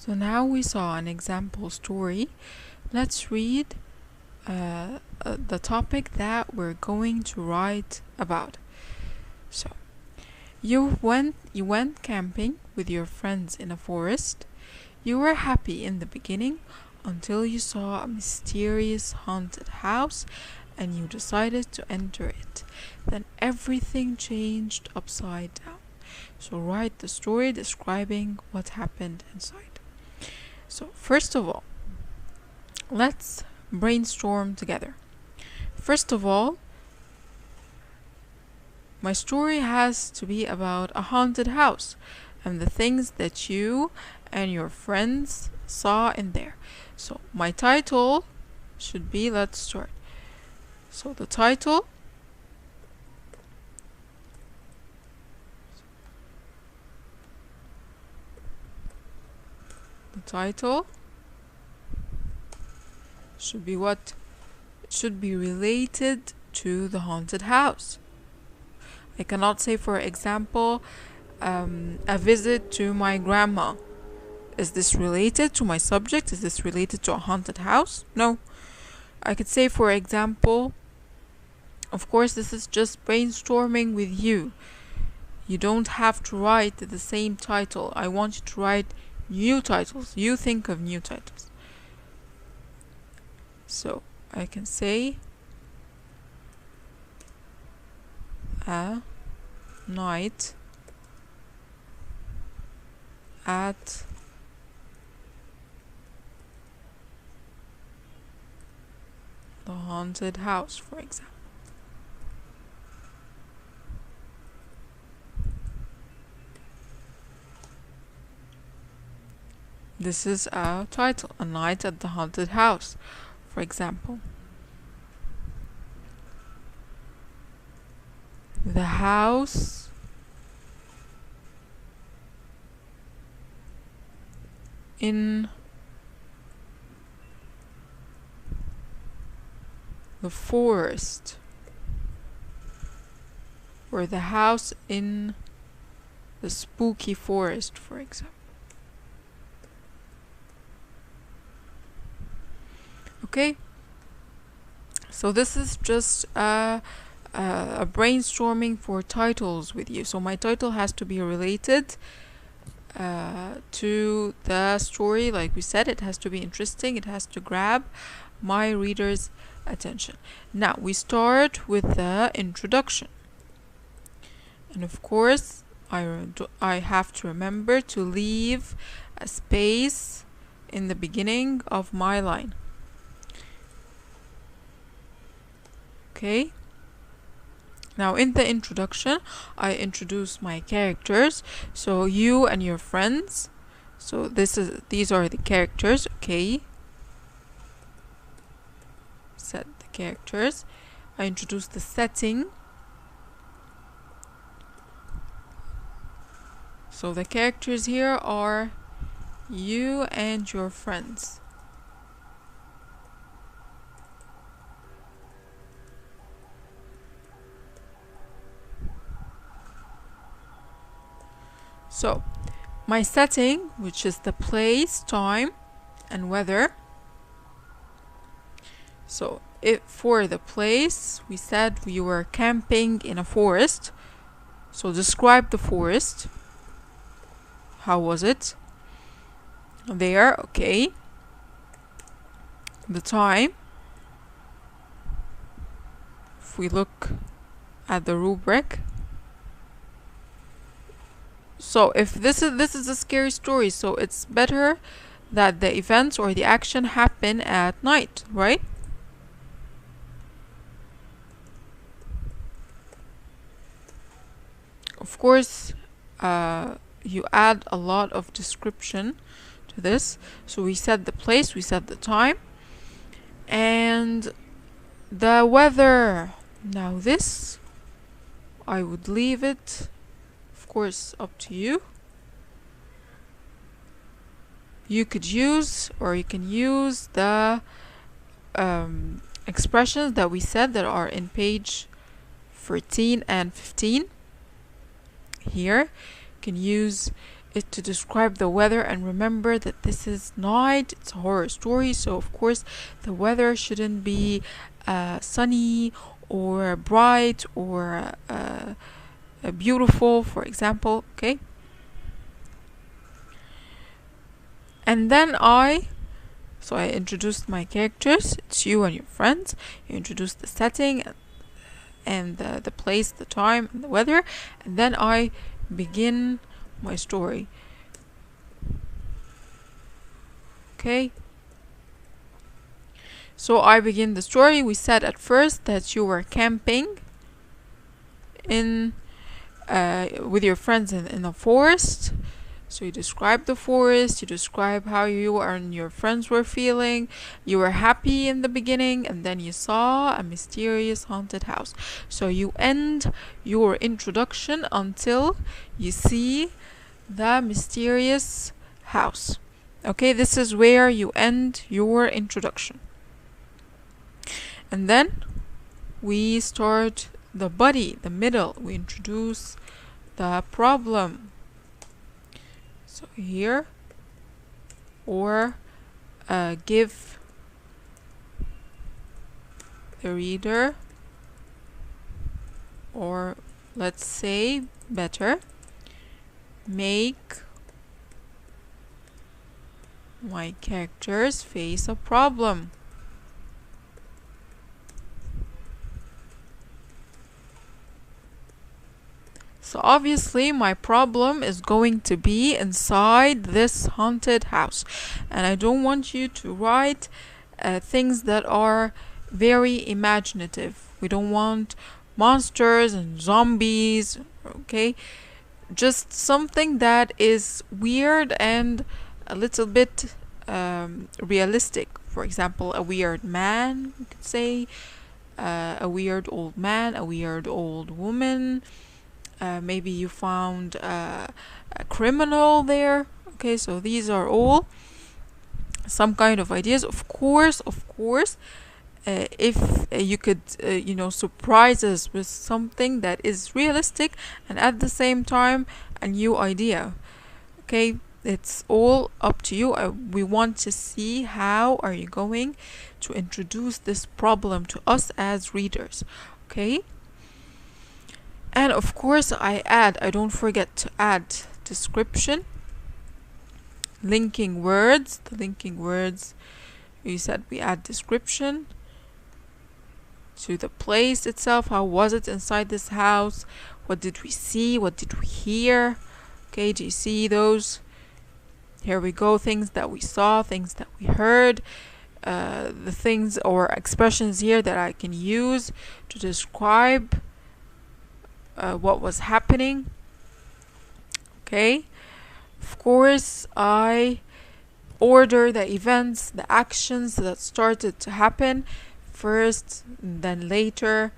So now we saw an example story. Let's read the topic that we're going to write about. So, you went camping with your friends in a forest. You were happy in the beginning until you saw a mysterious haunted house and you decided to enter it. Then everything changed upside down. So write the story describing what happened inside. So first of all, let's brainstorm together. First of all, my story has to be about a haunted house and the things that you and your friends saw in there. So my title should be, let's start. So the title should be what? It should be related to the haunted house. I cannot say, for example, a visit to my grandma. Is this related to my subject? Is this related to a haunted house? No. I could say, for example, of course, this is just brainstorming with you. You don't have to write the same title. I want you to write new titles. You think of new titles. So I can say a night at the haunted house, for example. This is our title, A Night at the Haunted House, for example. The house in the forest, or the house in the spooky forest, for example. Okay, so this is just a brainstorming for titles with you. So my title has to be related to the story. Like we said, it has to be interesting. It has to grab my reader's attention. Now we start with the introduction, and of course I have to remember to leave a space in the beginning of my line. Okay, now in the introduction I introduce my characters, so you and your friends. So these are the characters. Okay, set the characters. I introduce the setting. So the characters here are you and your friends. So my setting, which is the place, time, and weather. So for the place, we said we were camping in a forest. So describe the forest. How was it? There, okay. The time. If we look at the rubric. So if this is a scary story, so it's better that the events or the action happen at night, right? Of course, you add a lot of description to this. So we said the place, we said the time, and the weather. Now this, I would leave it, of course, up to you. You could use, or you can use the expressions that we said that are in page 14 and 15. Here, you can use is to describe the weather, and remember that this is night, it's a horror story, so of course the weather shouldn't be sunny or bright or beautiful, for example. Okay, and then I introduced my characters. It's you and your friends. You introduce the setting and the place, the time, and the weather, and then I begin my story. Okay, so I begin the story. We said at first that you were camping in with your friends in a forest. So you describe the forest, you describe how you and your friends were feeling. You were happy in the beginning, and then you saw a mysterious haunted house. So you end your introduction until you see the mysterious house. Okay, this is where you end your introduction. And then we start the body, the middle. We introduce the problem. So here, or give the reader, or let's say better, make my characters face a problem. So obviously my problem is going to be inside this haunted house, and I don't want you to write things that are very imaginative. We don't want monsters and zombies, okay? Just something that is weird and a little bit realistic. For example, a weird man, you could say, a weird old man, a weird old woman. Maybe you found a criminal there. Okay, so these are all some kind of ideas. Of course, if you could, surprise us with something that is realistic and at the same time a new idea. Okay, it's all up to you. We want to see how are you going to introduce this problem to us as readers. Okay. And of course I don't forget to add description, linking words. The linking words, we said we add description to the place itself. How was it inside this house? What did we see? What did we hear? Okay, do you see those? Here we go, things that we saw, things that we heard. The things or expressions here that I can use to describe what was happening. Okay, of course I order the events, the actions that started to happen first, then later,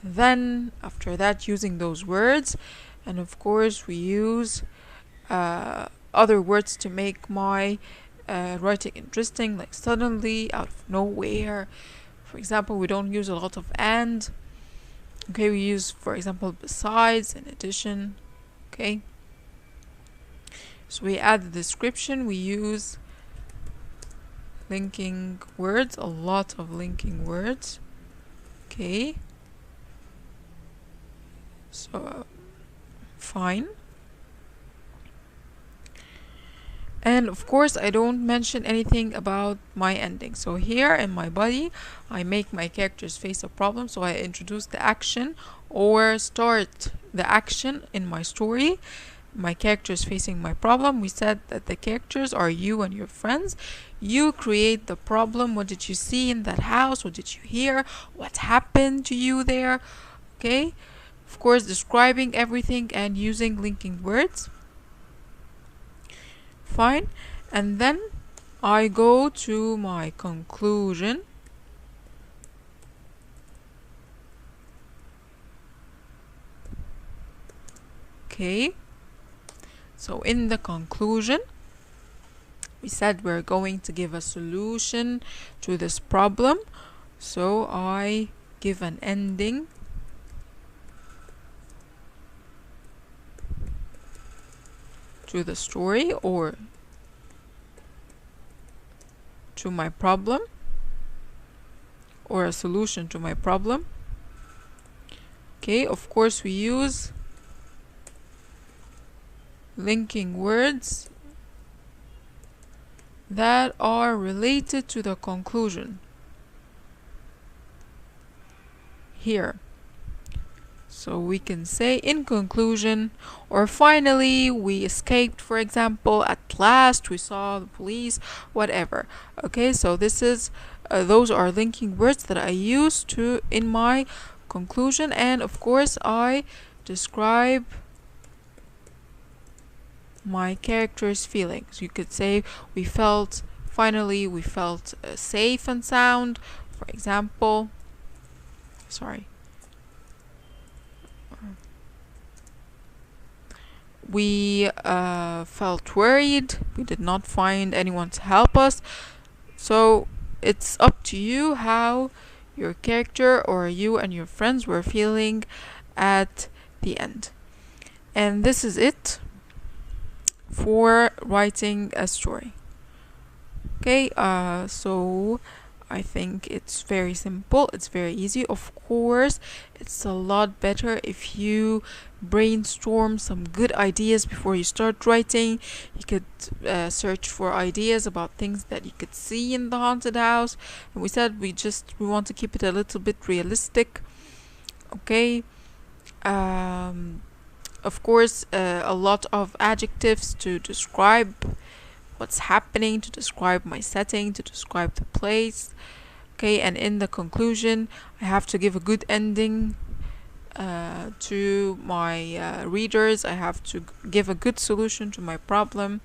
then after that, using those words. And of course we use other words to make my writing interesting, like suddenly, out of nowhere. For example, we don't use a lot of and. Okay, we use, for example, besides, in addition. Okay, so we add the description. We use linking words, a lot of linking words. Okay, so fine. And of course I don't mention anything about my ending. So here in my body I make my characters face a problem. So I introduce the action or start the action in my story. My characters facing my problem. We said that the characters are you and your friends. You create the problem. What did you see in that house? What did you hear? What happened to you there? Okay, of course describing everything and using linking words. Fine. And then I go to my conclusion. Okay, so in the conclusion we said we're going to give a solution to this problem, so I give an ending. to the story or to my problem, or a solution to my problem. Okay, of course we use linking words that are related to the conclusion here. So we can say in conclusion, or finally we escaped, for example, at last we saw the police, whatever. Okay, so this is those are linking words that I use to in my conclusion, and of course I describe my character's feelings. You could say finally we felt safe and sound, for example. Sorry. We felt worried. We did not find anyone to help us. So it's up to you how your character or you and your friends were feeling at the end. And this is it for writing a story. Okay, so I think it's very simple, it's very easy. Of course, it's a lot better if you brainstorm some good ideas before you start writing. You could search for ideas about things that you could see in the haunted house. And we said we want to keep it a little bit realistic. Okay. Of course, a lot of adjectives to describe what's happening, to describe my setting, to describe the place. Okay, and in the conclusion, I have to give a good ending to my readers. I have to give a good solution to my problem,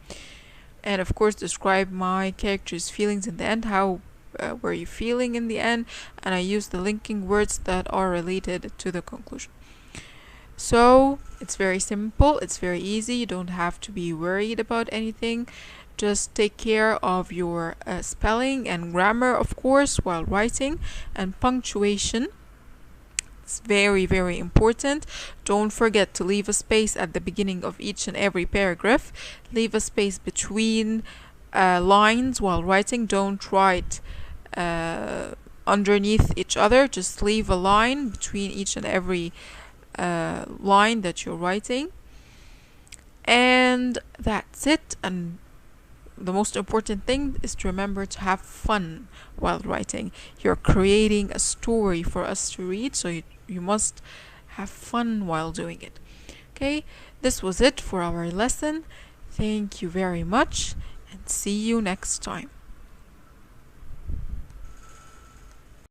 and of course describe my character's feelings in the end. How were you feeling in the end? And I use the linking words that are related to the conclusion. So it's very simple, it's very easy. You don't have to be worried about anything. Just take care of your spelling and grammar, of course, while writing, and punctuation. It's very, very important. Don't forget to leave a space at the beginning of each and every paragraph. Leave a space between lines while writing. Don't write underneath each other. Just leave a line between each and every line that you're writing. And that's it. And the most important thing is to remember to have fun while writing. You're creating a story for us to read, so you must have fun while doing it. Okay, this was it for our lesson. Thank you very much, and see you next time.